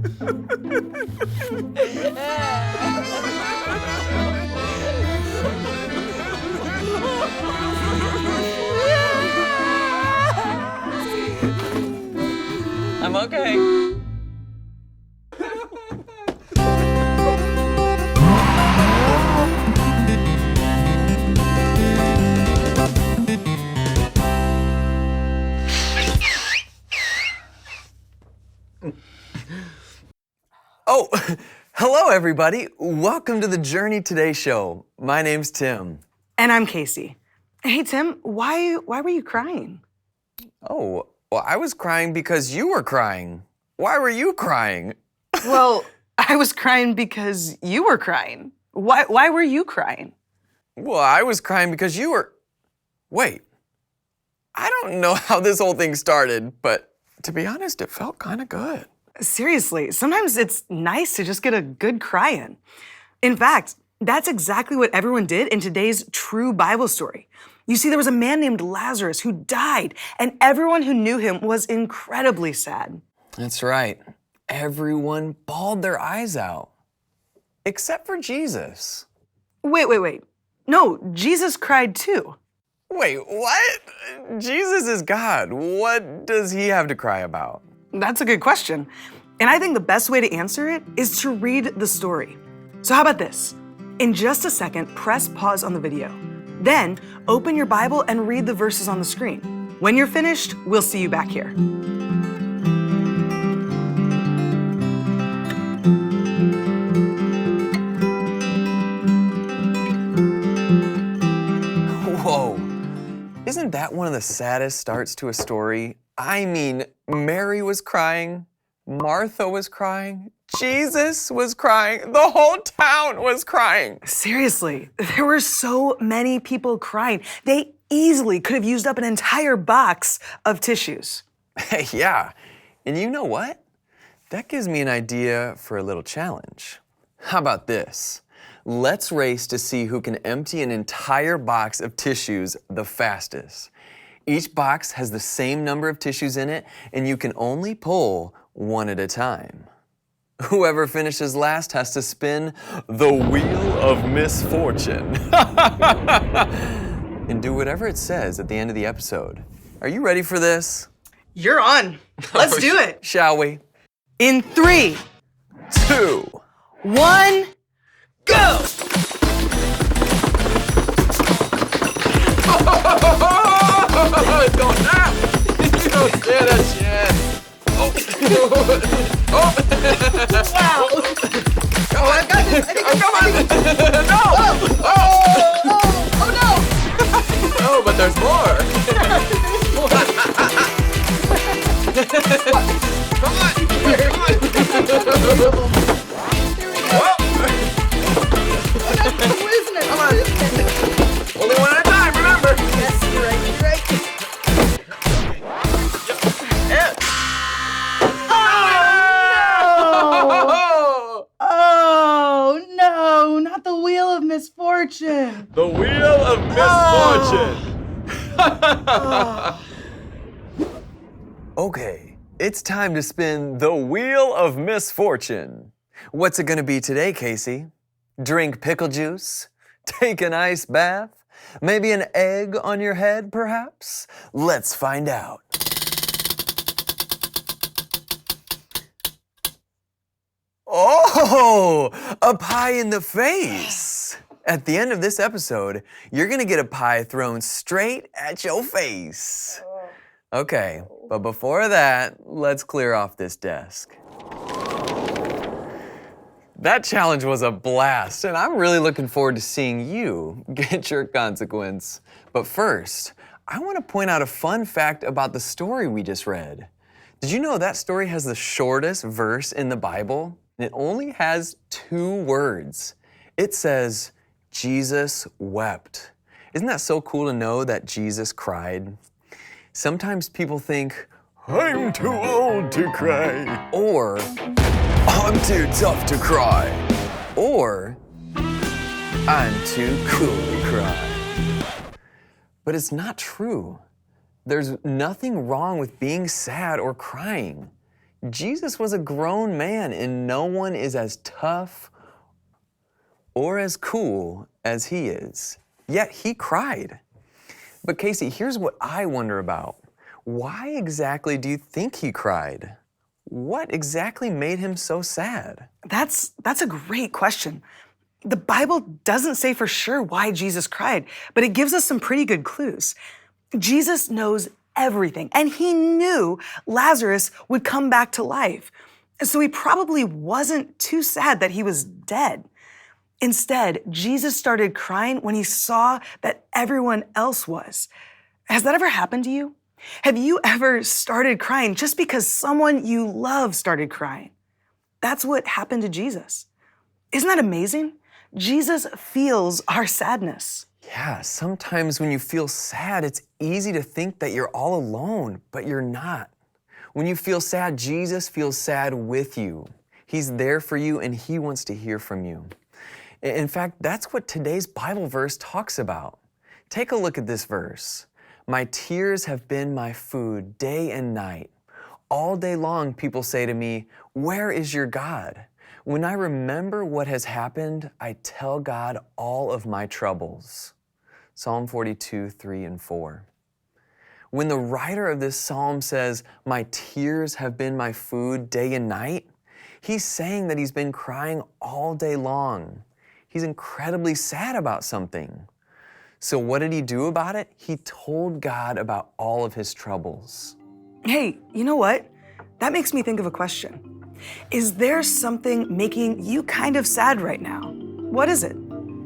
I'm okay. Oh, hello everybody. Welcome to the Journey Today show. My name's Tim. And I'm Casey. Hey Tim, why were you crying? Oh, well, I was crying because you were crying. Why were you crying? Well, I was crying because you were crying. Why were you crying? Well, I was crying because you were... Wait. I don't know how this whole thing started, but to be honest, it felt kind of good. Seriously, sometimes it's nice to just get a good cry in. In fact, that's exactly what everyone did in today's true Bible story. You see, there was a man named Lazarus who died, and everyone who knew him was incredibly sad. That's right. Everyone bawled their eyes out. Except for Jesus. Wait. No, Jesus cried too. Wait, what? Jesus is God. What does he have to cry about? That's a good question. And I think the best way to answer it is to read the story. So how about this? In just a second, press pause on the video. Then open your Bible and read the verses on the screen. When you're finished, we'll see you back here. Whoa. Isn't that one of the saddest starts to a story? I mean, Mary was crying, Martha was crying, Jesus was crying, the whole town was crying. Seriously, there were so many people crying. They easily could have used up an entire box of tissues. Hey, yeah. And you know what? That gives me an idea for a little challenge. How about this? Let's race to see who can empty an entire box of tissues the fastest. Each box has the same number of tissues in it, and you can only pull one at a time. Whoever finishes last has to spin the wheel of misfortune and do whatever it says at the end of the episode. Are you ready for this? You're on. Let's do it. Shall we? In 3, 2, 1, go! It's going down! You don't say that shit! Oh! Oh! Wow! Oh, I got this! I think come on! No! Oh no! Oh, but there's more! Come on! Who isn't it? Come on! Only one at a time, remember? Yes, you're right. Oh no, not the wheel of misfortune. The wheel of misfortune. Okay, it's time to spin the wheel of misfortune. What's it gonna be today, Casey? Drink pickle juice? Take an ice bath? Maybe an egg on your head, perhaps? Let's find out. Oh, a pie in the face. At the end of this episode, you're gonna get a pie thrown straight at your face. Okay, but before that, let's clear off this desk. That challenge was a blast, and I'm really looking forward to seeing you get your consequence. But first, I want to point out a fun fact about the story we just read. Did you know that story has the shortest verse in the Bible? And it only has 2 words. It says, Jesus wept. Isn't that so cool to know that Jesus cried? Sometimes people think, I'm too old to cry. Or, I'm too tough to cry. Or, I'm too cool to cry. But it's not true. There's nothing wrong with being sad or crying. Jesus was a grown man, and no one is as tough or as cool as he is. Yet he cried. But Casey, here's what I wonder about. Why exactly do you think he cried? What exactly made him so sad? That's a great question. The Bible doesn't say for sure why Jesus cried, but it gives us some pretty good clues. Jesus knows everything, and he knew Lazarus would come back to life. So he probably wasn't too sad that he was dead. Instead, Jesus started crying when he saw that everyone else was. Has that ever happened to you? Have you ever started crying just because someone you love started crying? That's what happened to Jesus. Isn't that amazing? Jesus feels our sadness. Yeah, sometimes when you feel sad, it's easy to think that you're all alone, but you're not. When you feel sad, Jesus feels sad with you. He's there for you, and he wants to hear from you. In fact, that's what today's Bible verse talks about. Take a look at this verse. My tears have been my food day and night. All day long, people say to me, where is your God? When I remember what has happened, I tell God all of my troubles. Psalm 42, 3 and 4. When the writer of this psalm says, my tears have been my food day and night, he's saying that he's been crying all day long. He's incredibly sad about something. So what did he do about it? He told God about all of his troubles. Hey, you know what? That makes me think of a question. Is there something making you kind of sad right now? What is it?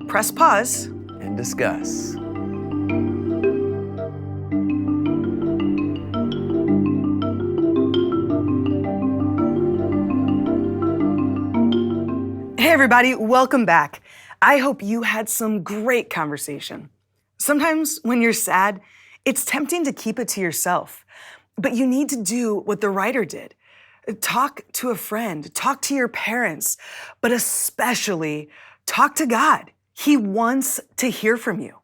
Press pause and discuss. Hey everybody, welcome back. I hope you had some great conversation. Sometimes when you're sad, it's tempting to keep it to yourself, but you need to do what the writer did. Talk to a friend, talk to your parents, but especially talk to God. He wants to hear from you.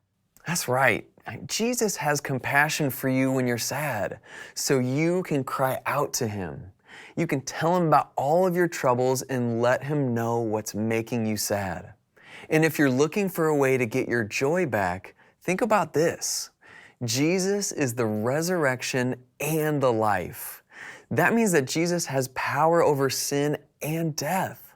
That's right. Jesus has compassion for you when you're sad, so you can cry out to him. You can tell him about all of your troubles and let him know what's making you sad. And if you're looking for a way to get your joy back, think about this. Jesus is the resurrection and the life. That means that Jesus has power over sin and death.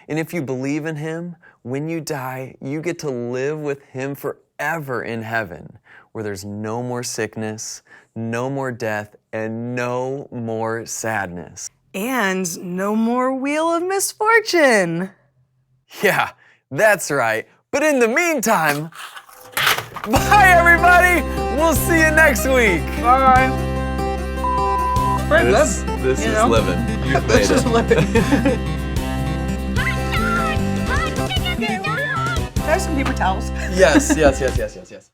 And if you believe in him, when you die, you get to live with him forever in heaven, where there's no more sickness, no more death, and no more sadness. And no more wheel of misfortune. Yeah, that's right. But in the meantime, bye everybody! We'll see you next week. Bye. This is living. You made This is it. living. Can I have some paper towels? Yes.